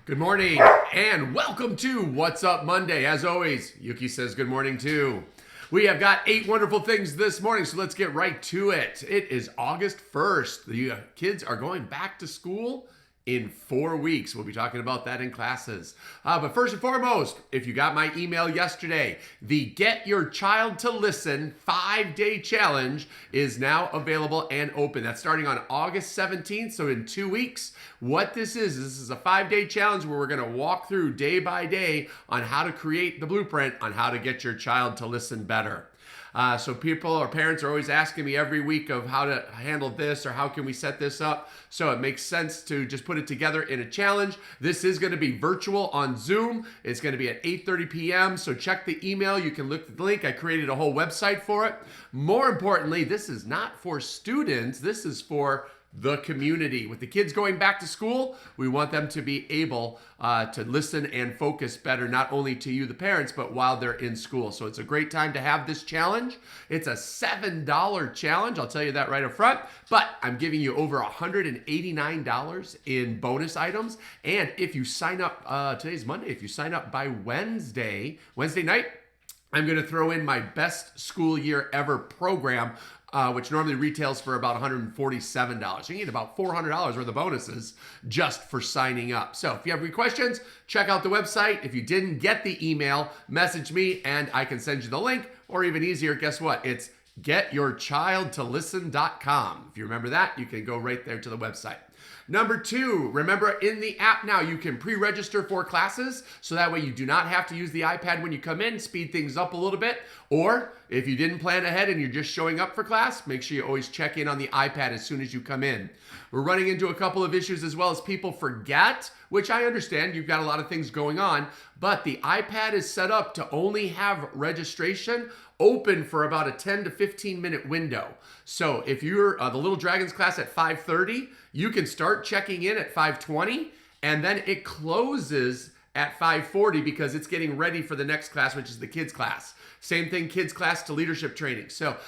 Good morning and welcome to What's Up Monday. As always, Yuki says good morning too. We have got 8 wonderful things this morning, so let's get right to it. It is August 1st. The kids are going back to school in 4 weeks. We'll be talking about that in classes. But first and foremost, if you got my email yesterday, the Get Your Child to Listen 5-day challenge is now available and open. That's starting on August 17th, so in 2 weeks. What this is a 5-day challenge where we're going to walk through day by day on how to create the blueprint on how to get your child to listen better. So people or parents are always asking me every week of how to handle this or how can we set this up. So it makes sense to just put it together in a challenge. This is going to be virtual on Zoom. It's going to be at 8:30 p.m. So check the email. You can look at the link. I created a whole website for it. More importantly, this is not for students. This is for the community. With the kids going back to school, we want them to be able to listen and focus better, not only to you, the parents, but while they're in school. So it's a great time to have this challenge. It's a $7 challenge. I'll tell you that right up front, but I'm giving you over $189 in bonus items. And if you sign up, today's Monday, if you sign up by Wednesday night, I'm going to throw in my best school year ever program, which normally retails for about $147. So you get about $400 worth of bonuses just for signing up. So if you have any questions, check out the website. If you didn't get the email, message me and I can send you the link. Or even easier, guess what? It's getyourchildtolisten.com. If you remember that, you can go right there to the website. Number 2, remember in the app now you can pre-register for classes, so that way you do not have to use the iPad when you come in, speed things up a little bit. Or if you didn't plan ahead and you're just showing up for class, make sure you always check in on the iPad as soon as you come in. We're running into a couple of issues as well as people forget, which I understand, you've got a lot of things going on, but the iPad is set up to only have registration open for about a 10 to 15 minute window. So if you're the Little Dragons class at 5:30, you can start checking in at 5:20 and then it closes at 5:40 because it's getting ready for the next class, which is the kids class. Same thing, kids class to leadership training. So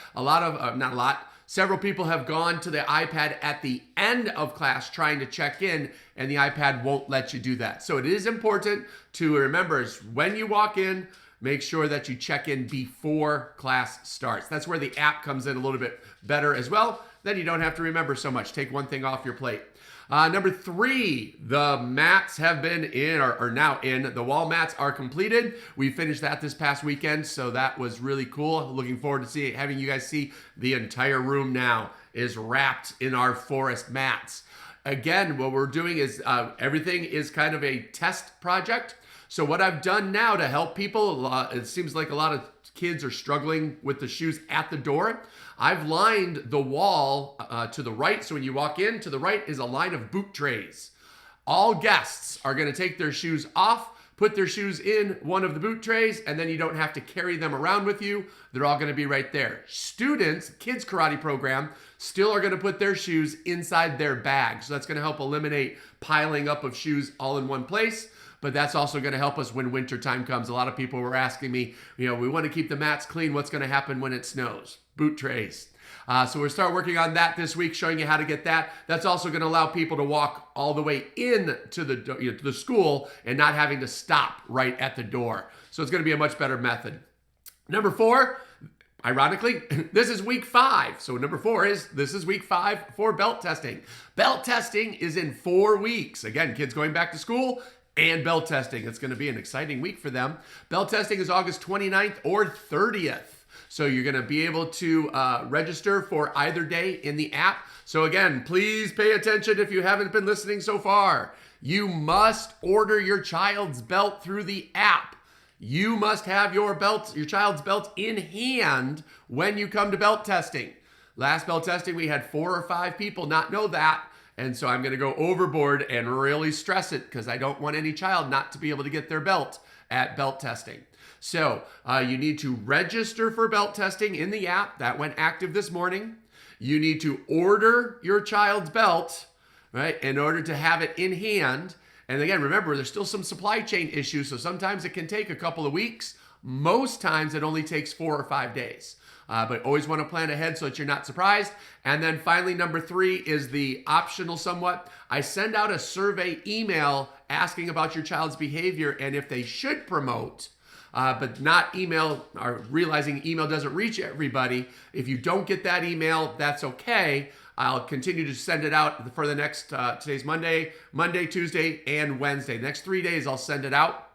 several people have gone to the iPad at the end of class trying to check in, and the iPad won't let you do that. So it is important to remember is when you walk in, make sure that you check in before class starts. That's where the app comes in a little bit better as well. Then you don't have to remember so much. Take one thing off your plate. Number 3, the mats have been in, or are now in. The wall mats are completed. We finished that this past weekend, so that was really cool. Looking forward to having you guys see the entire room now is wrapped in our forest mats. Again, what we're doing is everything is kind of a test project. So what I've done now to help people, it seems like a lot of kids are struggling with the shoes at the door. I've lined the wall to the right. So when you walk in, to the right is a line of boot trays. All guests are going to take their shoes off, put their shoes in one of the boot trays, and then you don't have to carry them around with you. They're all going to be right there. Students, kids karate program, still are going to put their shoes inside their bag. So that's going to help eliminate piling up of shoes all in one place. But that's also going to help us when winter time comes. A lot of people were asking me, we want to keep the mats clean. What's going to happen when it snows? Boot trays. So we'll start working on that this week, showing you how to get that. That's also going to allow people to walk all the way in to the school and not having to stop right at the door. So it's going to be a much better method. Number 4, ironically, this is week 5. So number 4 this is week 5 for belt testing. Belt testing is in 4 weeks. Again, kids going back to school and belt testing. It's going to be an exciting week for them. Belt testing is August 29th or 30th. So you're going to be able to register for either day in the app. So again, please pay attention if you haven't been listening so far. You must order your child's belt through the app. You must have your child's belt in hand when you come to belt testing. Last belt testing, we had 4 or 5 people not know that. And so I'm going to go overboard and really stress it because I don't want any child not to be able to get their belt at belt testing. So you need to register for belt testing in the app. That went active this morning. You need to order your child's belt, right, in order to have it in hand. And again, remember, there's still some supply chain issues, so sometimes it can take a couple of weeks. Most times it only takes 4 or 5 days. but always want to plan ahead so that you're not surprised. And then finally, number 3 is the optional somewhat. I send out a survey email asking about your child's behavior and if they should promote. But not email, or realizing email doesn't reach everybody. If you don't get that email, that's okay. I'll continue to send it out for the next, today's Monday, Tuesday, and Wednesday. The next 3 days, I'll send it out.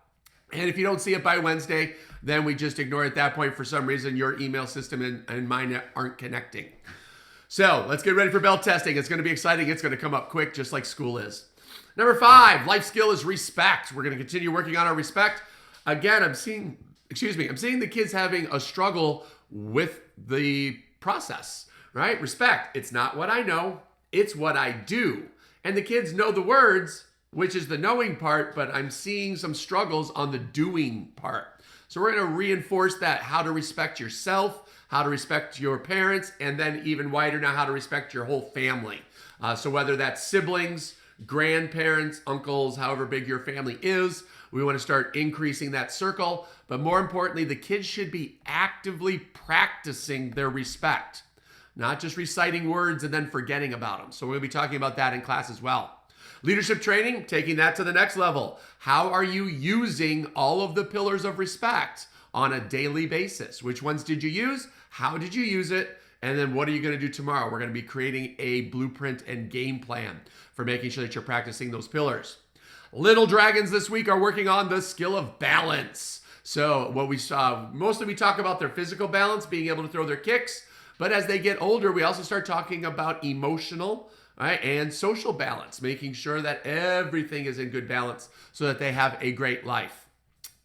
And if you don't see it by Wednesday, then we just ignore it at that point. For some reason, your email system and mine aren't connecting. So let's get ready for belt testing. It's going to be exciting. It's going to come up quick, just like school is. Number 5, life skill is respect. We're going to continue working on our respect. Again, I'm seeing the kids having a struggle with the process, right? Respect. It's not what I know, it's what I do. And the kids know the words, which is the knowing part, but I'm seeing some struggles on the doing part. So we're going to reinforce that, how to respect yourself, how to respect your parents, and then even wider now, how to respect your whole family. So whether that's siblings, grandparents, uncles, however big your family is, we want to start increasing that circle. But more importantly, the kids should be actively practicing their respect, not just reciting words and then forgetting about them. So we're going to be talking about that in class as well. Leadership training, taking that to the next level. How are you using all of the pillars of respect on a daily basis? Which ones did you use? How did you use it? And then what are you going to do tomorrow? We're going to be creating a blueprint and game plan for making sure that you're practicing those pillars. Little dragons this week are working on the skill of balance. So what we saw, mostly we talk about their physical balance, being able to throw their kicks. But as they get older, we also start talking about emotional, right, and social balance, making sure that everything is in good balance so that they have a great life.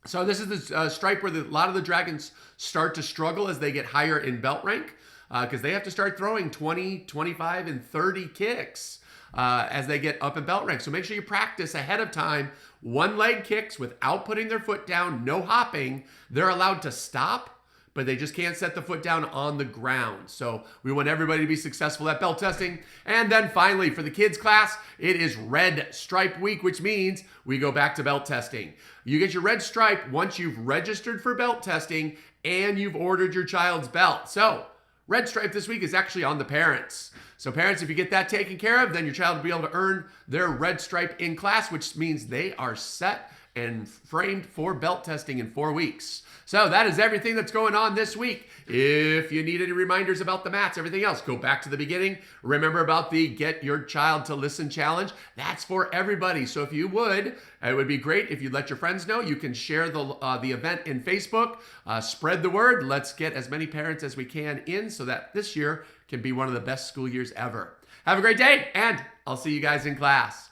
So this is the stripe where a lot of the dragons start to struggle as they get higher in belt rank, because they have to start throwing 20, 25, and 30 kicks as they get up in belt rank. So make sure you practice ahead of time. One leg kicks without putting their foot down, no hopping. They're allowed to stop, but they just can't set the foot down on the ground. So we want everybody to be successful at belt testing. And then finally, for the kids class, it is red stripe week, which means we go back to belt testing. You get your red stripe once you've registered for belt testing and you've ordered your child's belt. So red stripe this week is actually on the parents. So parents, if you get that taken care of, then your child will be able to earn their red stripe in class, which means they are set and framed for belt testing in 4 weeks. So that is everything that's going on this week. If you need any reminders about the mats, everything else, go back to the beginning. Remember about the Get Your Child to Listen challenge. That's for everybody. So if you would, it would be great if you'd let your friends know. You can share the event in Facebook. Spread the word. Let's get as many parents as we can in so that this year can be one of the best school years ever. Have a great day, and I'll see you guys in class.